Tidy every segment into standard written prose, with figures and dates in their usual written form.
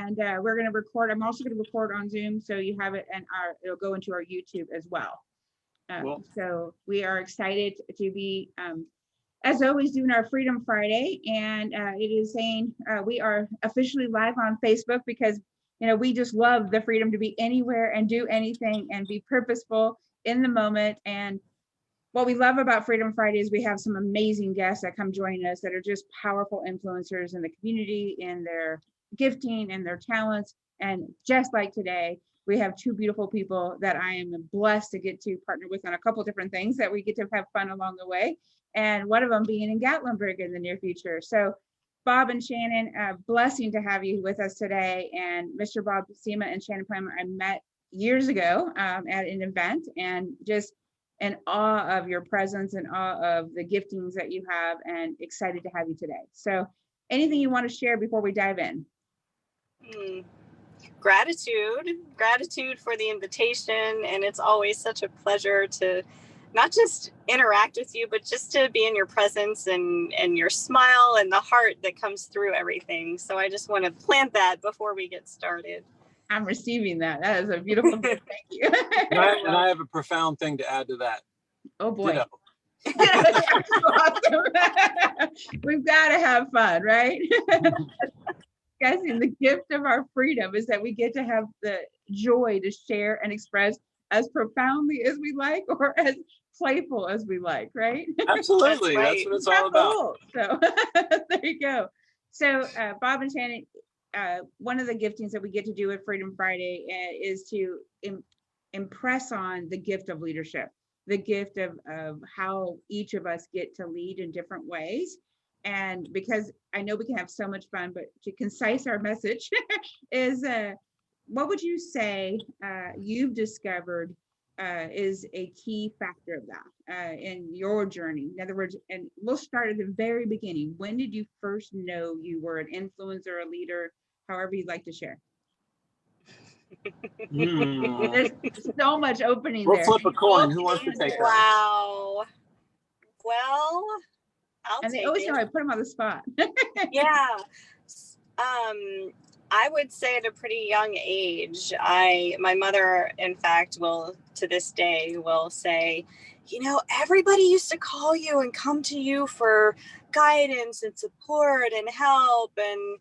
And we're going to record. I'm also going to record on Zoom, so you have it, and it'll go into our YouTube as well. So we are excited to be, as always, doing our Freedom Friday, and it is saying we are officially live on Facebook because we just love the freedom to be anywhere and do anything and be purposeful in the moment. And what we love about Freedom Friday is we have some amazing guests that come join us that are just powerful influencers in the community, in their gifting and their talents. And just like today, we have two beautiful people that I am blessed to get to partner with on a couple different things that we get to have fun along the way. And one of them being in Gatlinburg in the near future. So Bob and Shannon, blessing to have you with us today. And Mr. Bob, Sima, and Shannon Plummer, I met years ago at an event, and just in awe of your presence and awe of the giftings that you have, and excited to have you today. So anything you want to share before we dive in? Gratitude for the invitation. And it's always such a pleasure to not just interact with you, but just to be in your presence and your smile and the heart that comes through everything. So I just want to plant that before we get started. I'm receiving that. That is a beautiful gift. Thank you. And I have a profound thing to add to that. Oh boy. Awesome. We've got to have fun, right? Guys, and the gift of our freedom is that we get to have the joy to share and express as profoundly as we like, or as playful as we like, right? Absolutely. That's what it's all about. So there you go. So Bob and Shannon, one of the giftings that we get to do at Freedom Friday is to impress on the gift of leadership, the gift of how each of us get to lead in different ways. And because I know we can have so much fun, but to concise our message is, what would you say you've discovered is a key factor of that in your journey? In other words, and we'll start at the very beginning. When did you first know you were an influencer, a leader, however you'd like to share? There's so much opening there. We'll flip a coin. Who wants to take that? Wow. Well, and they always know I put them on the spot. Yeah. I would say at a pretty young age, my mother, in fact, will to this day will say, everybody used to call you and come to you for guidance and support and help. And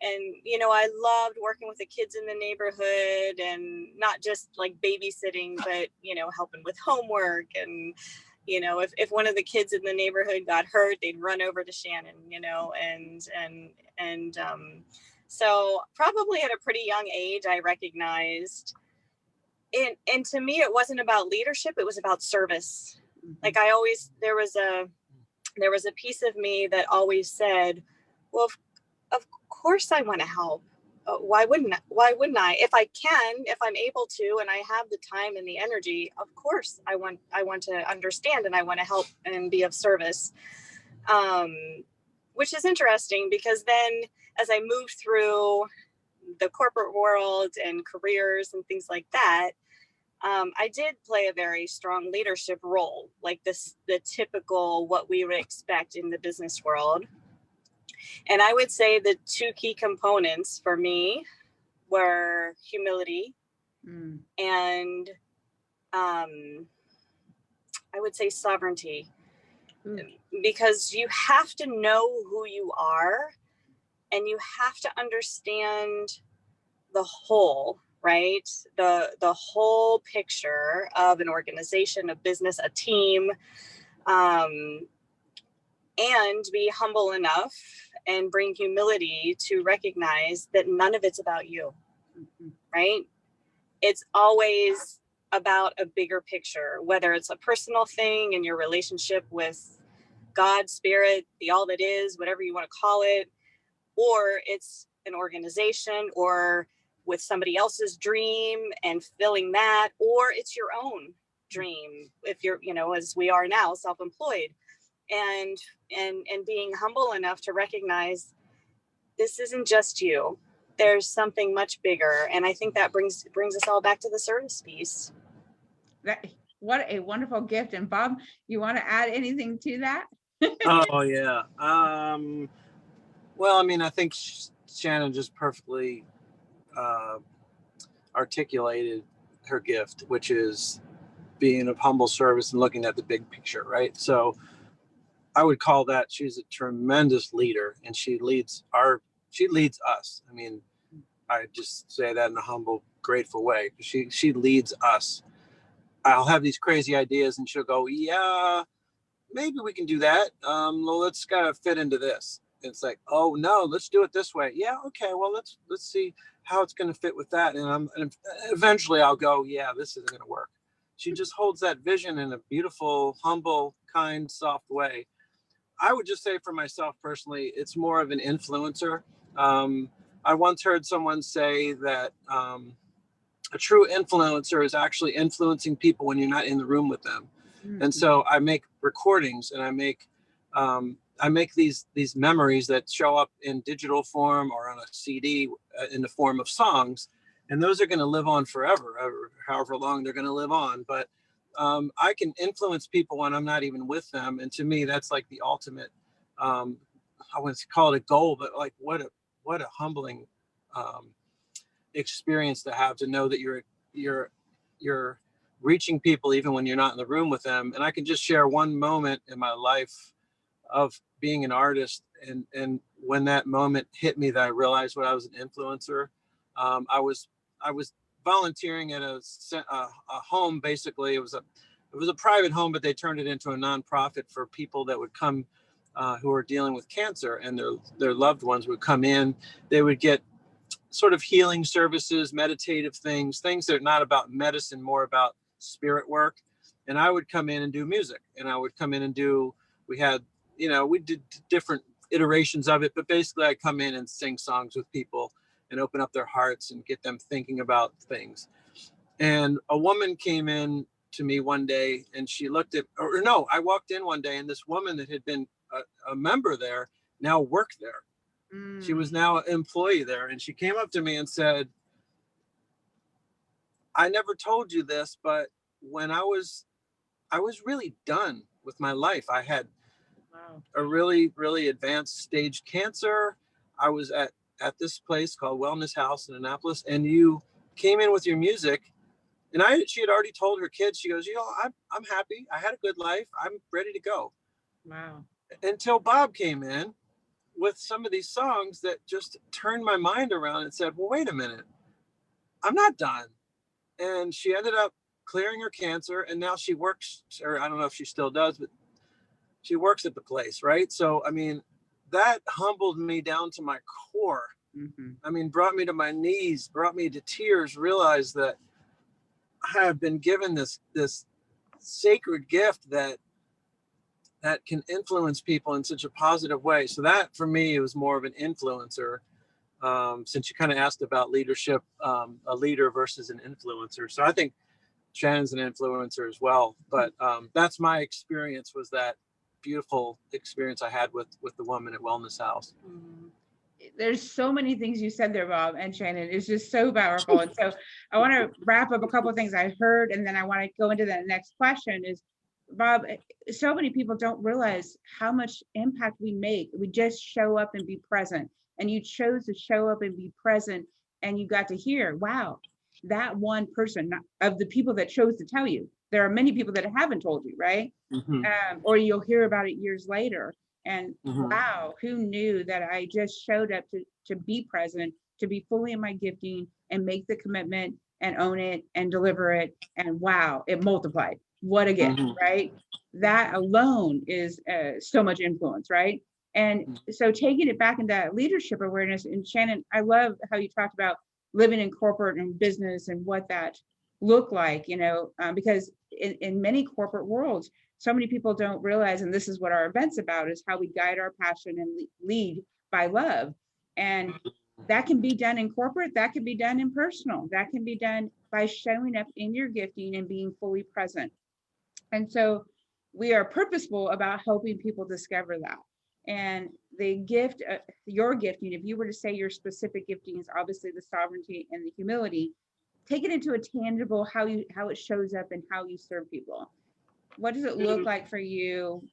I loved working with the kids in the neighborhood, and not just like babysitting, but, helping with homework. And, if one of the kids in the neighborhood got hurt, they'd run over to Shannon, so probably at a pretty young age, I recognized, and to me, it wasn't about leadership. It was about service. Like there was a piece of me that always said, well, of course I want to help. Why wouldn't I? If I can, if I'm able to, and I have the time and the energy, of course I want to understand, and I want to help and be of service. Which is interesting, because then as I moved through the corporate world and careers and things like that, I did play a very strong leadership role, like the typical what we would expect in the business world. And I would say the two key components for me were humility and I would say sovereignty. Because you have to know who you are, and you have to understand the whole, right? The whole picture of an organization, a business, a team, and be humble enough and bring humility to recognize that none of it's about you, right? It's always about a bigger picture, whether it's a personal thing in your relationship with God, spirit, the all that is, whatever you want to call it, or it's an organization or with somebody else's dream and filling that, or it's your own dream if you're, as we are now, self-employed, and being humble enough to recognize this isn't just you. There's something much bigger. And I think that brings us all back to the service piece. What a wonderful gift. And Bob, you want to add anything to that? Oh, yeah. Well, I mean, I think Shannon just perfectly articulated her gift, which is being of humble service and looking at the big picture, right? So I would call that she's a tremendous leader, and she leads us. I mean, I just say that in a humble, grateful way. She leads us. I'll have these crazy ideas and she'll go, yeah, maybe we can do that. Well, let's gotta fit into this. It's like, oh no, let's do it this way. Yeah, okay, well, let's see how it's gonna fit with that. And eventually I'll go, yeah, this isn't gonna work. She just holds that vision in a beautiful, humble, kind, soft way. I would just say for myself personally, it's more of an influencer. I once heard someone say that a true influencer is actually influencing people when you're not in the room with them. Mm-hmm. And so I make recordings, and I make these memories that show up in digital form or on a CD in the form of songs, and those are going to live on forever, or however long they're going to live on. But I can influence people when I'm not even with them, and to me, that's like the ultimate. I wouldn't call it a goal, but like what a humbling experience to have, to know that you're reaching people even when you're not in the room with them. And I can just share one moment in my life of being an artist, and when that moment hit me that I realized what I was an influencer. I was volunteering at a home. Basically, it was a private home, but they turned it into a nonprofit for people that would come who are dealing with cancer, and their loved ones would come in. They would get sort of healing services, meditative things that are not about medicine, more about spirit work. And I would come in and do music, and I would come in and we did different iterations of it, but basically I come in and sing songs with people and open up their hearts and get them thinking about things. And a woman came in to me one day, and she looked at, I walked in one day, and this woman that had been a member there now worked there. She was now an employee there, and she came up to me and said, I never told you this, but when I was really done with my life. I had a really, really advanced stage cancer. I was at this place called Wellness House in Annapolis, and you came in with your music. And she had already told her kids, she goes, I'm happy. I had a good life. I'm ready to go. Wow. Until Bob came in with some of these songs that just turned my mind around and said, well, wait a minute, I'm not done. And she ended up clearing her cancer, and now she works, or I don't know if she still does, but she works at the place, right? So, I mean, that humbled me down to my core. Mm-hmm. I mean, brought me to my knees, brought me to tears, realized that I have been given this sacred gift that can influence people in such a positive way. So that, for me, was more of an influencer. Since you kind of asked about leadership, a leader versus an influencer. So I think Shannon's an influencer as well. But that's my experience, was that beautiful experience I had with the woman at Wellness House. There's so many things you said there, Bob and Shannon. It's just so powerful. And so I want to wrap up a couple of things I heard, and then I want to go into the next question is, Bob, so many people don't realize how much impact we make. We just show up and be present. And you chose to show up and be present, and you got to hear, wow, that one person of the people that chose to tell you. There are many people that haven't told you, right? Mm-hmm. Or you'll hear about it years later. And mm-hmm. Wow, who knew that I just showed up to be present, to be fully in my gifting and make the commitment and own it and deliver it. And wow, it multiplied. What a gift, mm-hmm. right? That alone is so much influence, right? And so taking it back into that leadership awareness, and Shannon, I love how you talked about living in corporate and business and what that looked like, because in many corporate worlds, so many people don't realize, and this is what our event's about, is how we guide our passion and lead by love. And that can be done in corporate, that can be done in personal, that can be done by showing up in your gifting and being fully present. And so we are purposeful about helping people discover that. And the gift, your gifting, if you were to say your specific gifting is obviously the sovereignty and the humility, take it into a tangible, how it shows up and how you serve people. What does it look like for you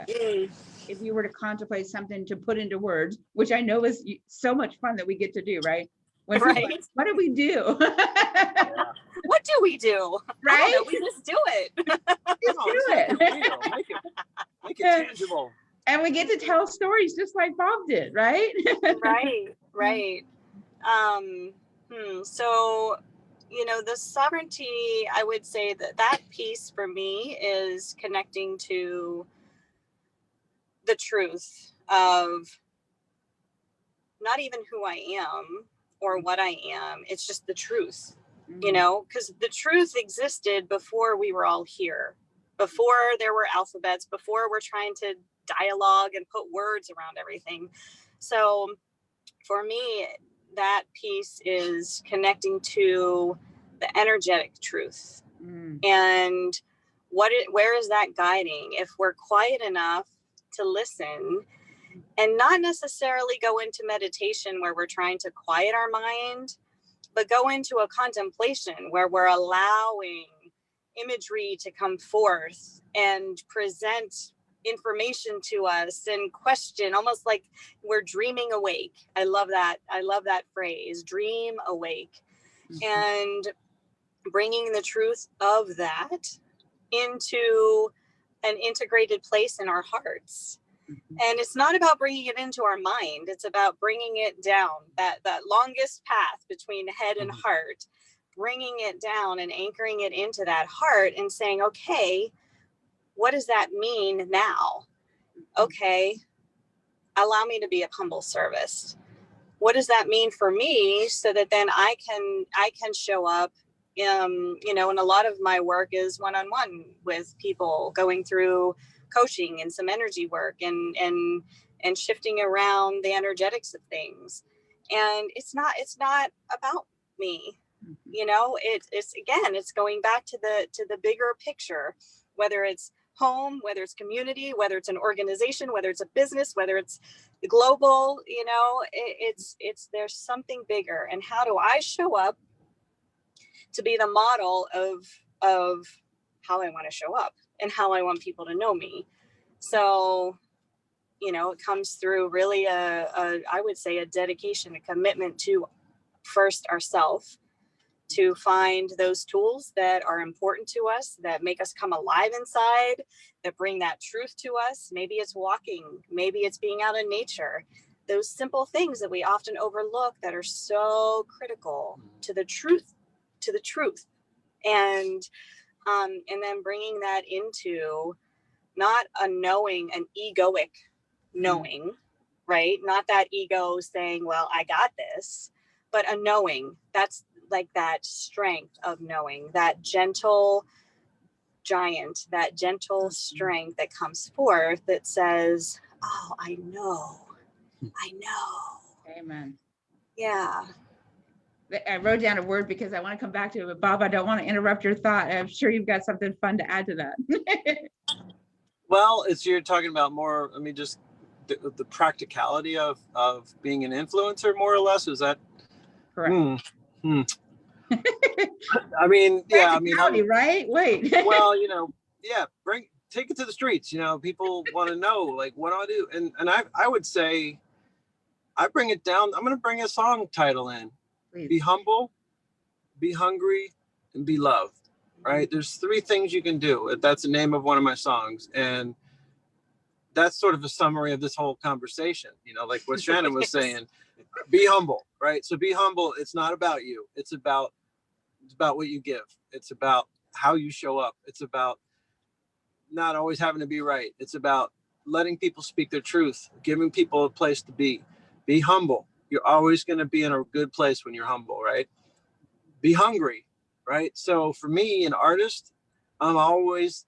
if you were to contemplate something to put into words, which I know is so much fun that we get to do, right? When people are Right. like, what do we do? What do we do? Right? I don't know, we just do it. Just No, do just it. make it real. Make it tangible. And we get to tell stories just like Bob did, right? Right. So, you know, the sovereignty, I would say that piece for me is connecting to the truth of not even who I am or what I am. It's just the truth, you know, because the truth existed before we were all here, before there were alphabets, before we're trying to dialogue and put words around everything. So for me, that piece is connecting to the energetic truth. And where is that guiding? If we're quiet enough to listen and not necessarily go into meditation where we're trying to quiet our mind, but go into a contemplation where we're allowing imagery to come forth and present information to us and question, almost like we're dreaming awake. I love that phrase, dream awake. And bringing the truth of that into an integrated place in our hearts. And it's not about bringing it into our mind. It's about bringing it down, that longest path between head and heart, bringing it down and anchoring it into that heart and saying, okay, what does that mean now? Okay, allow me to be of humble service. What does that mean for me so that then I can show up? You know, and a lot of my work is one-on-one with people going through coaching and some energy work and shifting around the energetics of things. And it's not about me, you know. It's again, it's going back to the bigger picture, whether it's home, whether it's community, whether it's an organization, whether it's a business, whether it's global, you know, it's there's something bigger. And how do I show up to be the model of how I want to show up and how I want people to know me? So, you know, it comes through really I would say a dedication, a commitment to first ourselves, to find those tools that are important to us, that make us come alive inside, that bring that truth to us. Maybe it's walking, maybe it's being out in nature. Those simple things that we often overlook that are so critical to the truth, and then bringing that into not a knowing, an egoic knowing, right? Not that ego saying, well, I got this, but a knowing. That's like that strength of knowing, that gentle giant, that gentle strength that comes forth that says, oh, I know. Amen. Yeah. I wrote down a word because I want to come back to it, but Bob, I don't want to interrupt your thought. I'm sure you've got something fun to add to that. Well, you're talking about more, I mean, just the practicality of being an influencer, more or less. Is that Correct? I mean, yeah, I mean, right? Wait. well, you know, yeah, take it to the streets. You know, people want to know, like, what do I do? And I would say, I bring it down. I'm going to bring a song title in. Please. Be humble, be hungry, and be loved. Right? There's 3 things you can do. That's the name of one of my songs, and that's sort of a summary of this whole conversation. You know, like what Shannon was saying. Be humble, right? So be humble. It's not about you. It's about what you give. It's about how you show up. It's about not always having to be right. It's about letting people speak their truth, giving people a place to be. Be humble. You're always going to be in a good place when you're humble, right? Be hungry, right? So for me, an artist, I always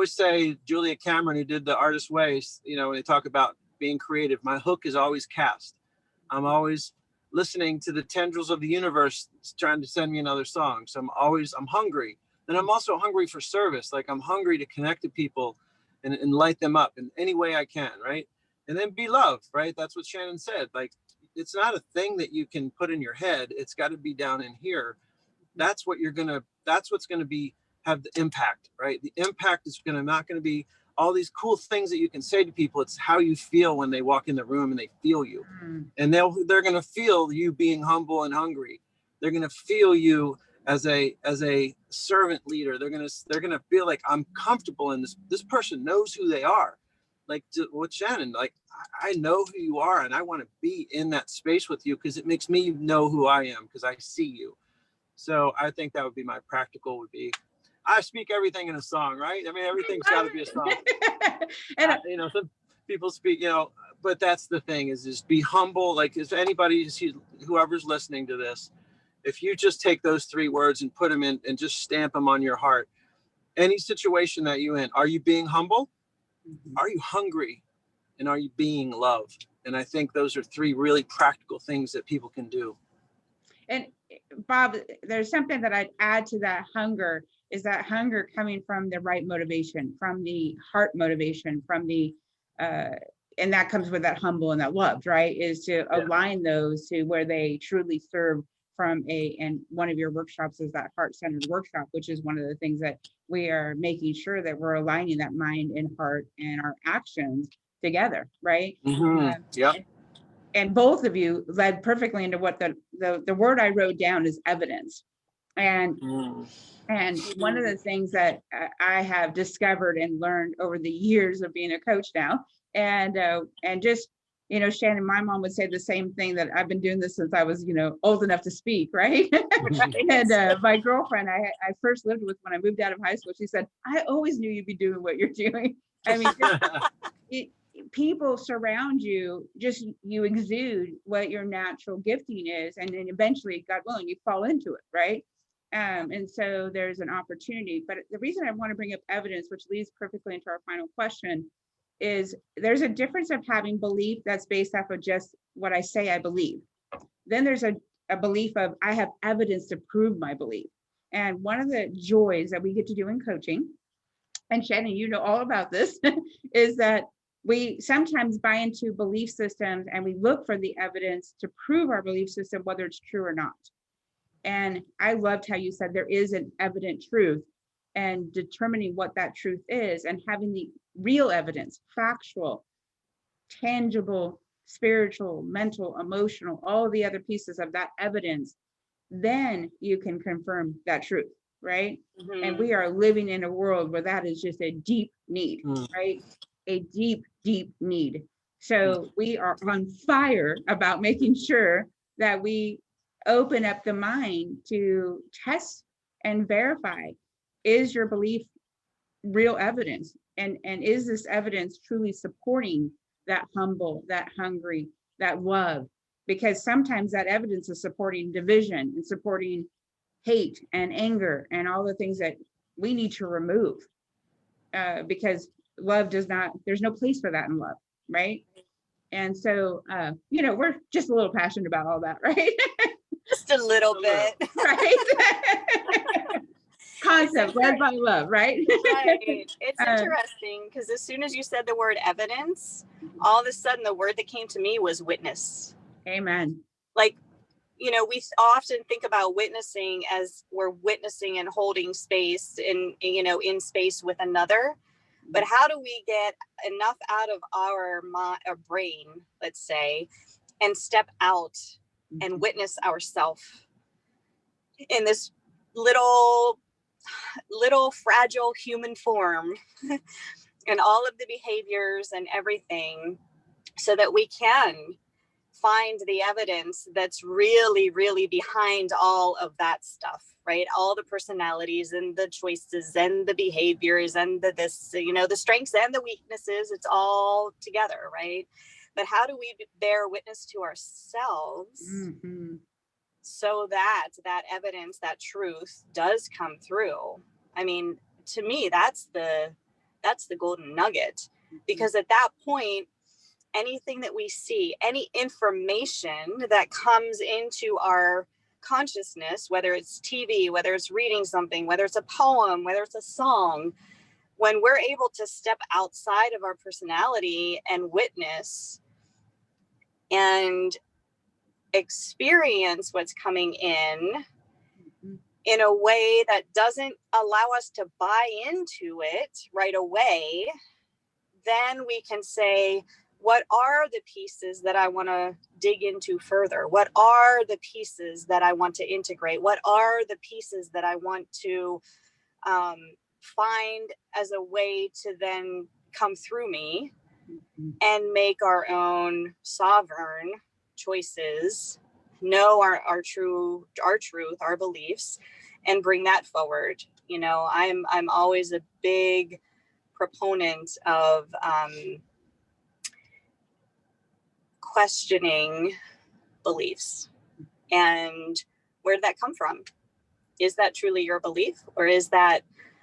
say Julia Cameron, who did The Artist's Way, you know, when they talk about being creative, my hook is always cast. I'm always listening to the tendrils of the universe trying to send me another song. So I'm hungry. And I'm also hungry for service. Like, I'm hungry to connect to people and light them up in any way I can, right? And then be loved, right? That's what Shannon said. Like, it's not a thing that you can put in your head. It's got to be down in here. That's what's going to have the impact, right? The impact is not going to be all these cool things that you can say to people. It's how you feel when they walk in the room and they feel you. And they're going to feel you being humble and hungry. They're going to feel you as a servant leader. They're going to feel like, I'm comfortable in this person knows who they are. Like with Shannon, like, I know who you are, and I want to be in that space with you because it makes me know who I am, because I see you. So I think that would be my practical would be, I speak everything in a song, right? I mean, everything's got to be a song. And you know, some people speak, you know, but that's the thing is just be humble. Like, if anybody, whoever's listening to this, if you just take those 3 words and put them in and just stamp them on your heart, any situation that you're in, are you being humble? Are you hungry? And are you being loved? And I think those are 3 really practical things that people can do. And Bob, there's something that I'd add to that hunger, is that hunger coming from the right motivation, from the heart motivation, from the, and that comes with that humble and that loved, right? Is to align those to where they truly serve from and one of your workshops is that heart-centered workshop, which is one of the things that we are making sure that we're aligning that mind and heart and our actions together, right? And both of you led perfectly into what the word I wrote down is evidence. And one of the things that I have discovered and learned over the years of being a coach now, and just, you know, Shannon, my mom would say the same thing, that I've been doing this since I was, you know, old enough to speak, right? And my girlfriend I first lived with when I moved out of high school, she said, I always knew you'd be doing what you're doing. I mean, people surround you, just you exude what your natural gifting is, and then eventually, God willing, you fall into it, right? And so there's an opportunity. But the reason I want to bring up evidence, which leads perfectly into our final question, is there's a difference of having belief that's based off of just what I say I believe. Then there's a belief of I have evidence to prove my belief. And one of the joys that we get to do in coaching, and Shannon, you know all about this, is that we sometimes buy into belief systems and we look for the evidence to prove our belief system, whether it's true or not. And I loved how you said there is an evident truth, and determining what that truth is and having the real evidence, factual, tangible, spiritual, mental, emotional, all the other pieces of that evidence, then you can confirm that truth, right? And we are living in a world where that is just a deep need, right? A deep, deep need. So we are on fire about making sure that we open up the mind to test and verify, is your belief real evidence? And is this evidence truly supporting that humble, that hungry, that love? Because sometimes that evidence is supporting division and supporting hate and anger and all the things that we need to remove, because love does not, there's no place for that in love, right? And so, you know, we're just a little passionate about all that, right? Just a little bit. Right? Concept led by love, right? Right. It's interesting because as soon as you said the word evidence, all of a sudden the word that came to me was witness. Amen. Like, you know, we often think about witnessing as we're witnessing and holding space in, you know, in space with another. But how do we get enough out of our brain, let's say, and step out and witness ourselves in this little fragile human form and all of the behaviors and everything, so that we can find the evidence that's really, really behind all of that stuff, right? All the personalities and the choices and the behaviors and this, you know, the strengths and the weaknesses, it's all together, right? But how do we bear witness to ourselves so that that evidence, that truth does come through? I mean, to me, that's the golden nugget, because at that point, anything that we see, any information that comes into our consciousness, whether it's TV, whether it's reading something, whether it's a poem, whether it's a song, when we're able to step outside of our personality and witness and experience what's coming in a way that doesn't allow us to buy into it right away, then we can say, what are the pieces that I want to dig into further? What are the pieces that I want to integrate? What are the pieces that I want to find as a way to then come through me and make our own sovereign choices, know our truth, our beliefs, and bring that forward. You know, I'm always a big proponent of questioning beliefs. And where did that come from? Is that truly your belief, or is that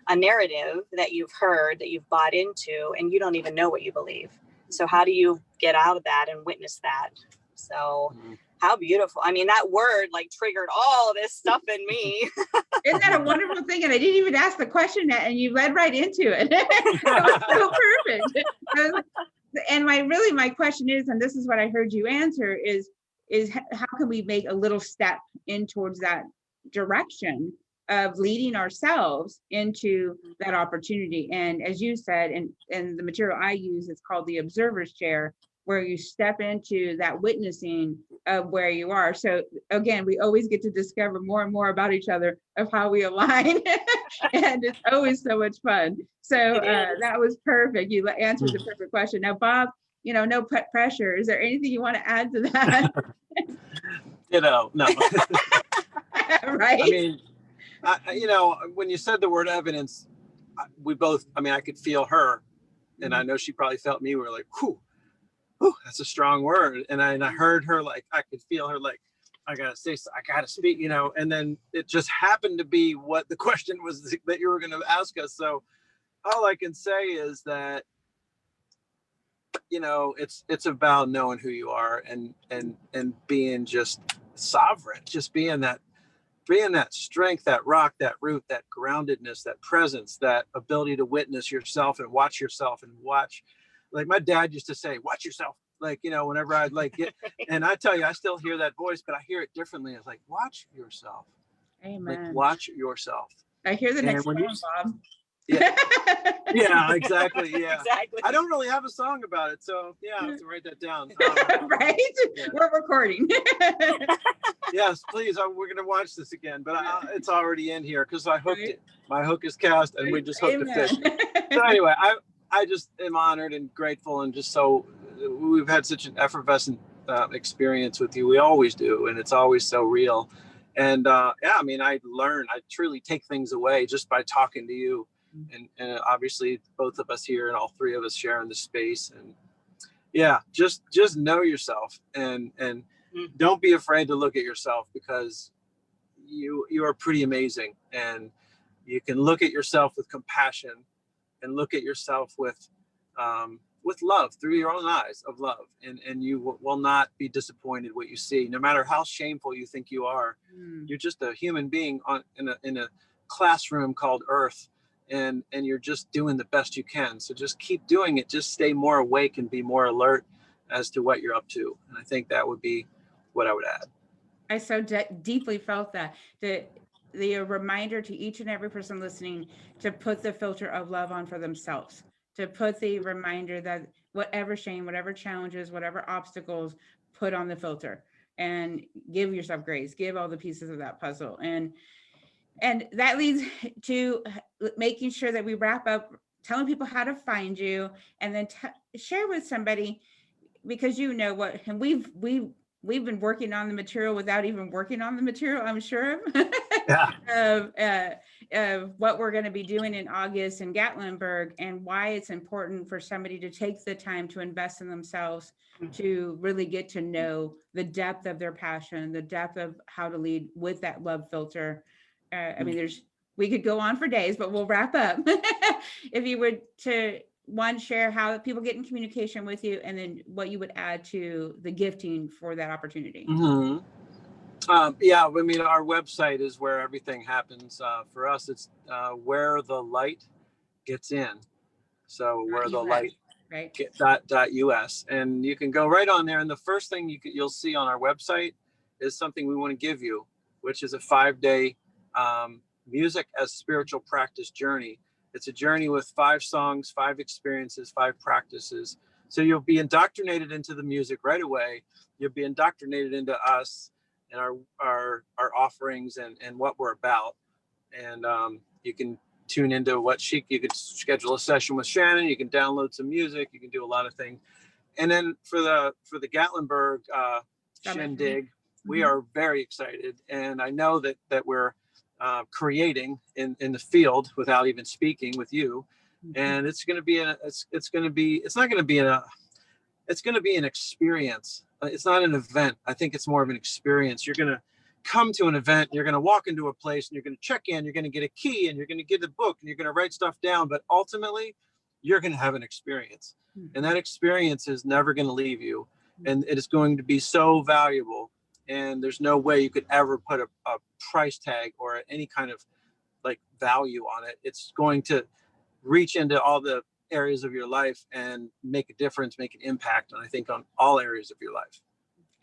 a narrative that you've heard, that you've bought into, and you don't even know what you believe? So how do you get out of that and witness that? So how beautiful. I mean, that word like triggered all this stuff in me. Isn't that a wonderful thing? And I didn't even ask the question and you led right into it. That was so perfect. And my question is, and this is what I heard you answer, is how can we make a little step in towards that direction of leading ourselves into that opportunity? And as you said, and the material I use is called the observer's chair, where you step into that witnessing of where you are. So again, we always get to discover more and more about each other of how we align. And it's always so much fun. So that was perfect. You answered the perfect question. Now, Bob, you know, no pressure. Is there anything you want to add to that? No. Right. I mean, you know, when you said the word evidence, I could feel her, and I know she probably felt me. We were like, whew, that's a strong word. And I heard her, like, I could feel her, like, I gotta speak, you know. And then it just happened to be what the question was that you were going to ask us. So all I can say is that, you know, it's about knowing who you are and being just sovereign, just being that strength, that rock, that root, that groundedness, that presence, that ability to witness yourself and watch yourself and watch. Like my dad used to say, watch yourself. Like, you know, whenever I'd like get, and I tell you, I still hear that voice, but I hear it differently. It's like, watch yourself. Amen. Like, watch yourself. I hear the next one, Bob. Yeah, exactly. Yeah, exactly. I don't really have a song about it, so yeah, I have to write that down. Right? Yeah. We're recording. Yes, please. We're gonna watch this again, but it's already in here because I hooked it. My hook is cast, and we just hooked the fish. So anyway, I just am honored and grateful, and just so we've had such an effervescent experience with you. We always do, and it's always so real. And yeah, I mean, I truly take things away just by talking to you. And obviously both of us here and all three of us sharing the space. And yeah, just know yourself and don't be afraid to look at yourself, because you are pretty amazing, and you can look at yourself with compassion and look at yourself with love, through your own eyes of love, and you will not be disappointed what you see, no matter how shameful you think you are. You're just a human being in a classroom called Earth, and you're just doing the best you can. So just keep doing it. Just stay more awake and be more alert as to what you're up to. And I think that would be what I would add. I so deeply felt that. The reminder to each and every person listening to put the filter of love on for themselves, to put the reminder that whatever shame, whatever challenges, whatever obstacles, put on the filter and give yourself grace, give all the pieces of that puzzle. And that leads to making sure that we wrap up, telling people how to find you, and then share with somebody, because you know what, and we've been working on the material without even working on the material, I'm sure, of what we're going to be doing in August in Gatlinburg, and why it's important for somebody to take the time to invest in themselves, to really get to know the depth of their passion, the depth of how to lead with that love filter. I mean, we could go on for days, but we'll wrap up. If you would share how people get in communication with you, and then what you would add to the gifting for that opportunity. Yeah, I mean, our website is where everything happens. For us, it's where the light gets in. So where the light .us, and you can go right on there. And the first thing you'll see on our website is something we want to give you, which is a 5-day music as spiritual practice journey, It's a journey with 5 songs, 5 experiences, 5 practices. So you'll be indoctrinated into the music right away. You'll be indoctrinated into us and our offerings and what we're about. And you can tune into you could schedule a session with Shannon. You can download some music. You can do a lot of things. And then for the Gatlinburg shindig, we are very excited. And I know that we're creating in the field without even speaking with you. And it's going to be it's going to be an experience. It's not an event. I think it's more of an experience. You're going to come to an event, you're going to walk into a place and you're going to check in, you're going to get a key and you're going to get a book and you're going to write stuff down. But ultimately, you're going to have an experience. And that experience is never going to leave you. And it is going to be so valuable. And there's no way you could ever put a price tag or any kind of like value on it. It's going to reach into all the areas of your life and make a difference, make an impact. And I think on all areas of your life.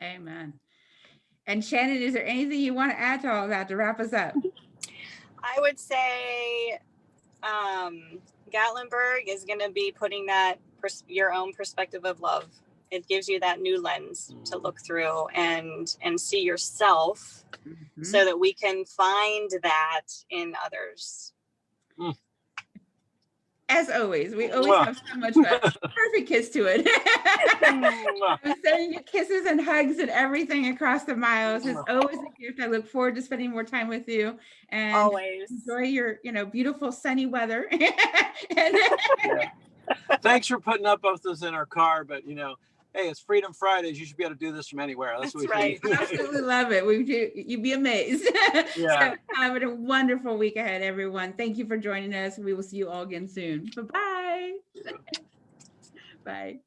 Amen. And Shannon, is there anything you want to add to all that to wrap us up? I would say Gatlinburg is going to be putting that your own perspective of love. It gives you that new lens to look through and see yourself, so that we can find that in others. As always, we always have so much fun. Perfect kiss to it. I'm sending you kisses and hugs and everything across the miles. It's always a gift. I look forward to spending more time with you and always enjoy your, beautiful sunny weather. Thanks for putting up with us in our car, but hey, it's Freedom Fridays. You should be able to do this from anywhere. That's what we right. think. Absolutely love it. You'd be amazed. Yeah. So have a wonderful week ahead, everyone. Thank you for joining us. We will see you all again soon. Bye-bye. Bye.